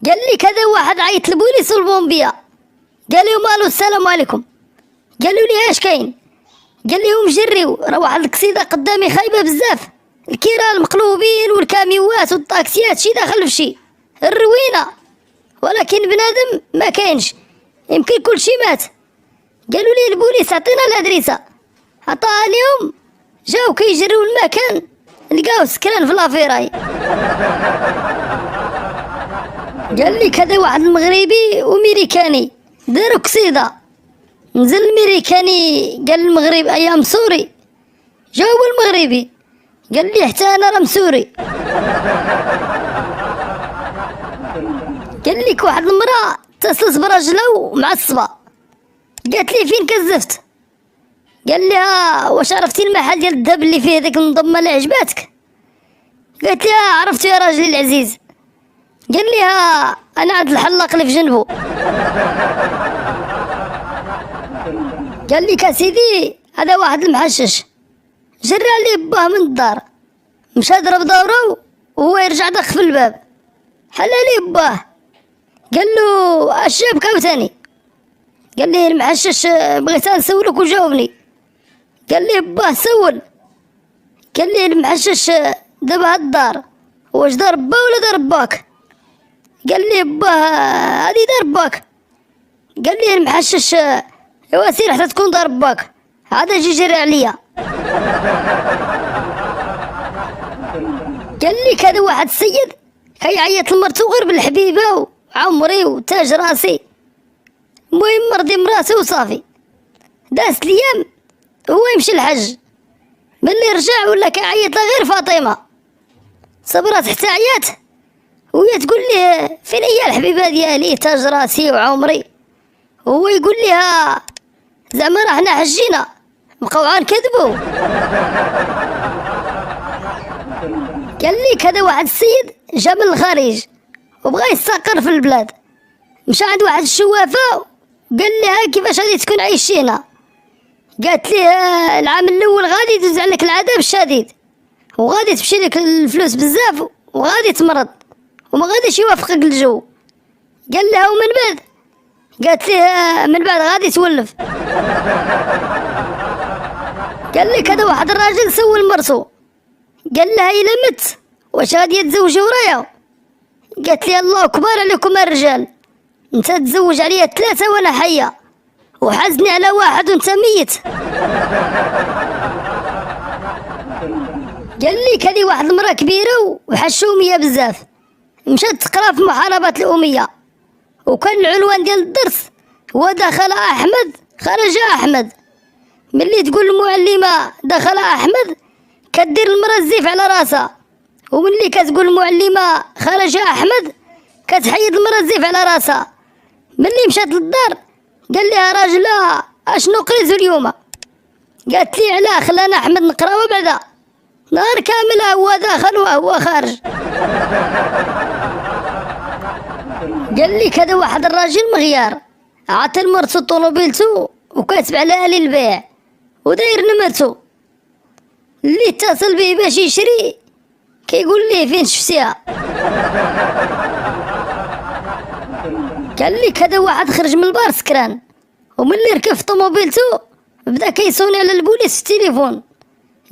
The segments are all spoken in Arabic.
قال لي كذا واحد عيط لبوليس والبومبيا، قال لهم الو السلام عليكم، قالوا لي اش كاين؟ قال لهم جريو راه واحد القصيده قدامي خايبه بزاف، الكيران مقلوبين والكاميوات والطاكسيات شي داخل في شي الروينه، ولكن بنادم ما كاينش، يمكن كل شي مات. قالوا لي البوليس عطينا الادريسه، عطاها لهم، جاو كيجريو المكان لقاو سكران في لافيراي. قال لي كذا واحد المغربي وميريكاني داروا قصيده، نزل الميريكاني قال المغرب ايام سوري، جاوب المغربي قال لي حتى انا راه مسوري. قال لك واحد المراه اتصلت براجلها ومعصبه، قالت لي فين كزفت؟ قال لها واش عرفتي المحل ديال الذهب اللي فيه ديك المضمه اللي عجباتك؟ قالت لها عرفت يا راجلي العزيز. قال لها انا عند الحلاق اللي في جنبه. قال لك اسيدي هذا واحد المحشش جرى عليه باه من الدار، مشى ضرب دوره وهو يرجع دخ في الباب، حل عليه باه قال له اش جابك عاوتاني؟ قال لي المحشش بغيت نسولك وجاوبني. قال لي باه سول. قال لي المحشش دابا هاد الدار واش دار با ولا دار باك؟ قال لي باه هادي دار باك. قال لي المحشش ايوا سير حتى تكون دار باك، عاد جي جري عليا. قال لي كذا واحد السيد كيعيط لمرتو غير بالحبيبه وعمري وتاج راسي، المهم مرضي مراسي وصافي. دازت الايام هو يمشي الحج، ملي رجع ولا كيعيط لها غير فاطمه، صبرت حتى عيات وهي تقول ليه فين هي الحبيبه ديالي تاج راسي وعمري، وهو يقول لها زعما راه حنا حجينا بقاو عاد كذبوا. قال لي كذا واحد السيد جا من الخارج وبغى يستقر في البلاد، مشى عند واحد الشوافه قال لها كيفاش غادي تكون عايشينا؟ قالت ليه العام الاول غادي يدوز عليك العذاب الشديد وغادي تمشي لك الفلوس بزاف وغادي تمرض وما غاديش يوافقك الجو. قال لها ومن بعد؟ قالت ليه من بعد غادي تولف. قال لي كذا واحد الراجل سول مرتو، قال لها الا مت واش غادي تزوجي ورايا؟ قالت لي الله كبار عليكم الرجال، انت تزوج عليا 3 وانا حيه وحزني على واحد وانت ميت. قال لي كذي واحد المراه كبيره وحشوميه بزاف مشات تقرا في محاربه الاميه، وكان العنوان ديال الدرس هو دخل احمد خرج احمد. ملي تقول المعلمه دخل احمد كدير المراه الزيف على راسها، وملي كتقول المعلمه خرج احمد كتحيد المراه الزيف على راسها. ملي مشات للدار قال لها راجلها اشنو قريتو اليوم؟ قالت لي علاه خلانا احمد نقرا وبعدا نهار كامل هو داخل وهو خارج. قال لي كذا واحد الراجل مغيار عطى لمرتو طوموبيلتو وكاتب عليها للبيع وداير نمرتو، اللي اتصل به باش يشري كيقول ليه فين شفتيها. قال لي كذا واحد خرج من البار سكران، وملي ركب في طوموبيلتو بدا كيصوني على البوليس في التليفون،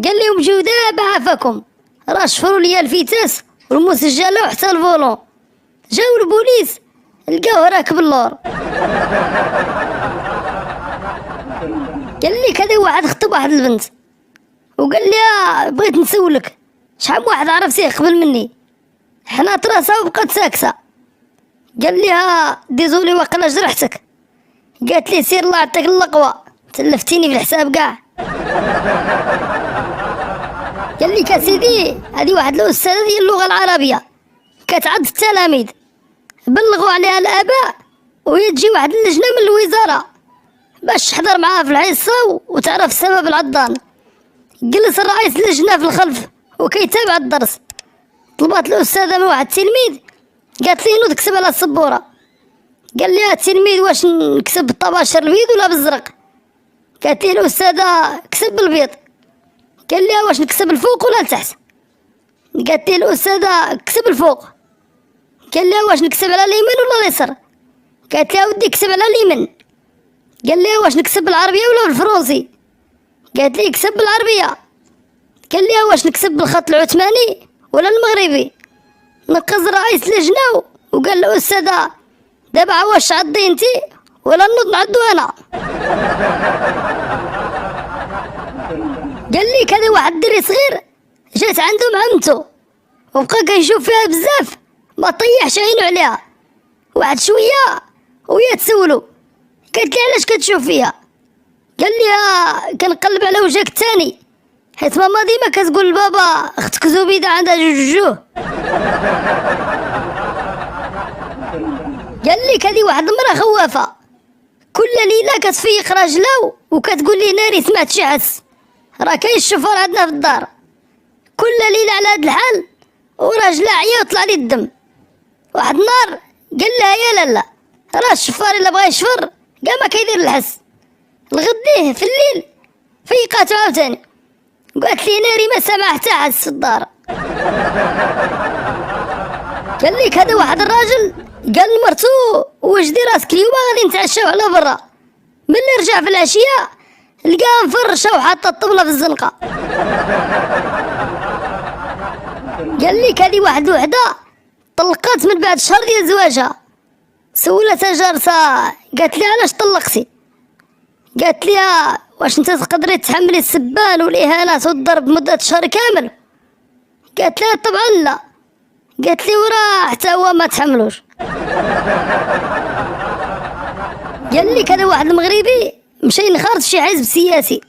قال لهم جيو دابا عافاكم راه شفروا ليا الفيتاس والمسجله وحتى الفولون. جاو البوليس لقاوه راكب اللور. قال لي كذا واحد خطب واحد البنت وقال لي بغيت نسولك شحال واحد عرفتيه قبل مني، حنات راسها وبقات ساكته. قال لها ديزولي واقيلا جرحتك. قالت لي سير الله يعطيك اللقوه تلفتيني في الحساب كاع. قال لي كسيدي هذه واحد الاستاذه ديال اللغه العربيه كتعد التلاميذ، بلغوا عليها الاباء وهي تجي واحد اللجنه من الوزاره باش تحضر معاها في الحصه وتعرف السبب العضان. جلس الرئيس اللجنه في الخلف وكيتابع الدرس. طلبات الاستاذه من واحد التلميذ قالت لي نوض كتب على السبوره. قال لي التلميذ واش نكتب بالطباشر البيض ولا بالزرق؟ قالت لي الاستاذه كتب بالبيض. قال لي واش نكتب الفوق ولا لتحت؟ قالت لي الاستاذه كتب الفوق. قال لها واش نكسب على اليمين ولا اليسار؟ قالت لها ودي كسب على اليمين. قال لها واش نكسب بالعربيه ولا بالفرنسي؟ قالت لي كسب بالعربيه. قال لها واش نكسب بالخط العثماني ولا المغربي؟ نقز رئيس اللجنه وقال له استاذه دابا واش عضي انتي ولا نوض نعدو انا؟ قال لي كذا واحد الدري صغير جات عنده مع عمتو وبقى كيشوف فيها بزاف ما طيحش عينو عليها. واحد شويه وهي تسولو قالت لي علاش كتشوف فيها؟ قال لها كنقلب على وجهك الثاني حيت ماما ديما كتقول لبابا اختك زبيده عندها جوج وجوه. قال لي كذي واحد المراه خوافه كل ليله كتفيق راجلها وكتقول لي ناري سمعت شي حس راه كاين الشفار عندنا في الدار. كل ليله على هاد الحال وراجلها عيا وطلع لي الدم. واحد النهار قال لها يا لالا راه الشفار الا بغا يشفر كاع ما كيدير الحس. الغديه في الليل فيقاتو عاوتاني قالت لي ناري ما سمع حتى حس في الدار. قال لك هذا واحد الراجل قال لمرتو وجدي راسك اليوم غادي نتعشاو على برا. ملي رجع في العشيه لقاها مفرشه وحاطه الطبله في الزنقه. قال لك هذه واحد الوحده طلقات من بعد شهر ديال زواجها. سولتها جارتها قالت لي علاش طلقتي؟ قالت لها واش انت تقدري تحملي السبان والاهانات والضرب مده شهر كامل؟ قالت لها طبعا لا. قالت لي وراه حتى هو ما تحملوش. قال لي كذا واحد المغربي مشى ينخرط في شي حزب سياسي.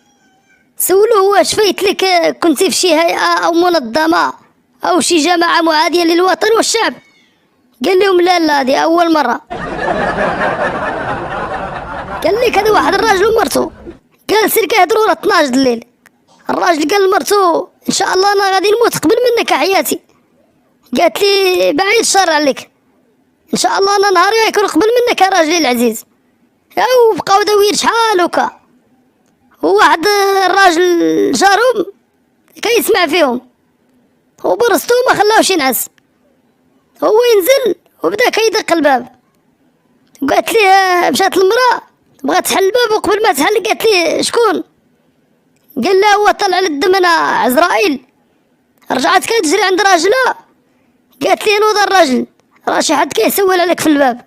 سولوه واش فايت لك كنتي في شي هيئه او منظمه او شي جماعه معاديه للوطن والشعب؟ قال لهم لا هذه اول مره. قال لي كذا واحد الراجل ومرتو قال سير كيهضروا راه 12 الليل. الراجل قال لمرتو ان شاء الله انا غادي نموت قبل منك حياتي. قالت لي بعيد الشر عليك ان شاء الله انا نهاري غيكون قبل منك يا راجلي العزيز. وبقاو داوير شحال وكا وواحد الراجل جارهم كيسمع فيهم وبرستو ما خلاوش ينعس. هو ينزل وبدا كيدق الباب. قالت ليه مشات المراه بغات تحل الباب وقبل ما تحل قالت ليه شكون؟ قال لها هو طلع للدم انا عزرائيل. رجعت كتجري عند راجلها قالت لي نوض الراجل راه شي حد كيسول عليك في الباب.